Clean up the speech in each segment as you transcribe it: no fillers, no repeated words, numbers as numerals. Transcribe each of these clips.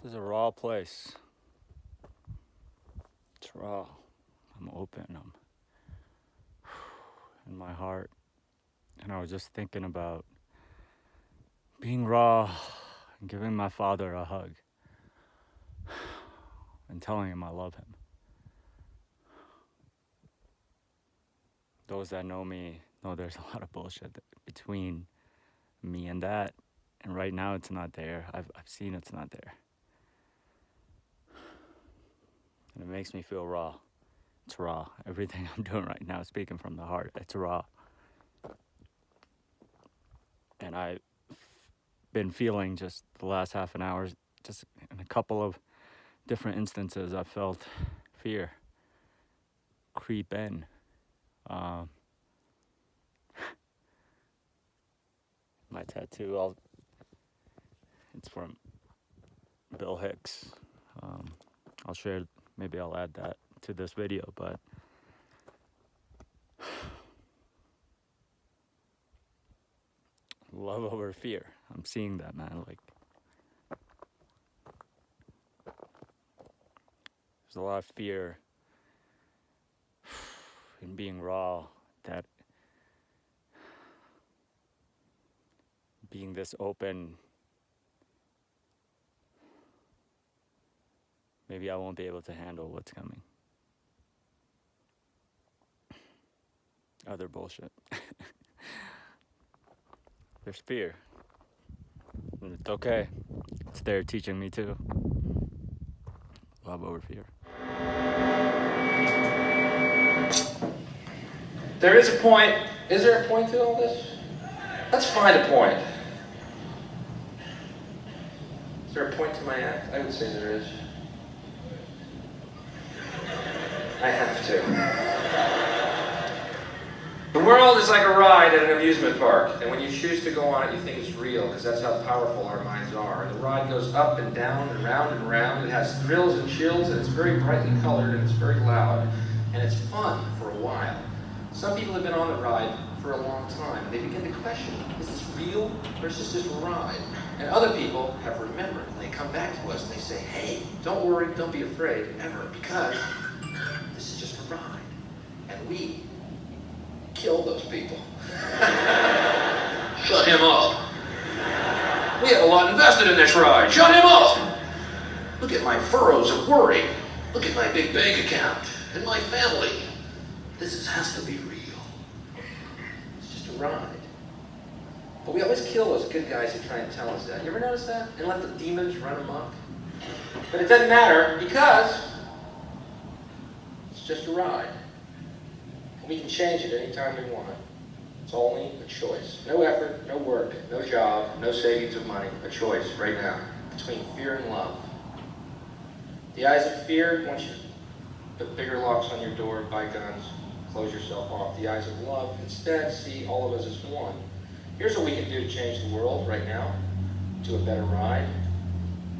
This is a raw place. It's raw. I'm open. I'm in my heart. And I was just thinking about being raw and giving my father a hug and telling him I love him. Those that know me know there's a lot of bullshit between me and that. And right now it's not there. I've seen it's not there. And it makes me feel raw. It's raw. Everything I'm doing right now, speaking from the heart, it's raw. And I've been feeling just the last half an hour, just in a couple of different instances, I felt fear creep in. My tattoo, it's from Bill Hicks. I'll share, maybe I'll add that to this video, but love over fear. I'm seeing that, man. Like, there's a lot of fear in being raw, that being this open, maybe I won't be able to handle what's coming. Other bullshit. There's fear. And it's okay. It's there teaching me too. Love over fear. There is a point. Is there a point to all this? Let's find a point. Is there a point to my act? I would say there is. I have to. The world is like a ride at an amusement park, and when you choose to go on it, you think it's real, because that's how powerful our minds are. The ride goes up and down and round and round. It has thrills and chills, and it's very brightly colored, and it's very loud, and it's fun for a while. Some people have been on the ride for a long time, and they begin to question, is this real, or is this just a ride? And other people have remembered, and they come back to us, and they say, hey, don't worry, don't be afraid, ever, because this is just a ride, and we kill those people. Shut him up. We have a lot invested in this ride. Shut him up. Look at my furrows of worry. Look at my big bank account and my family. Has to be real. It's just a ride. But we always kill those good guys who try and tell us that. You ever notice that? And let the demons run amok? But it doesn't matter, because it's just a ride. And we can change it anytime we want. It's only a choice. No effort, no work, no job, no savings of money. A choice right now between fear and love. The eyes of fear want you to put bigger locks on your door, buy guns, close yourself off. The eyes of love instead see all of us as one. Here's what we can do to change the world right now to a better ride.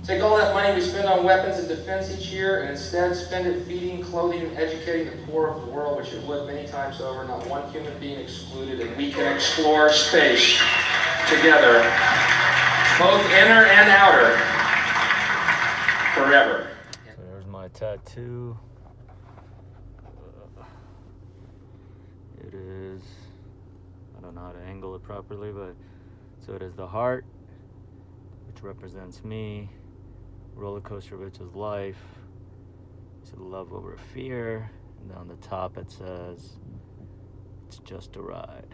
Take all that money we spend on weapons and defense each year and instead spend it feeding, clothing, and educating the poor of the world, which it would many times over, not one human being excluded, and we can explore space together, both inner and outer, forever. So there's my tattoo. It is, I don't know how to angle it properly, but so it is the heart, which represents me, roller coaster, which is life, so love over fear, and then on the top it says, it's just a ride.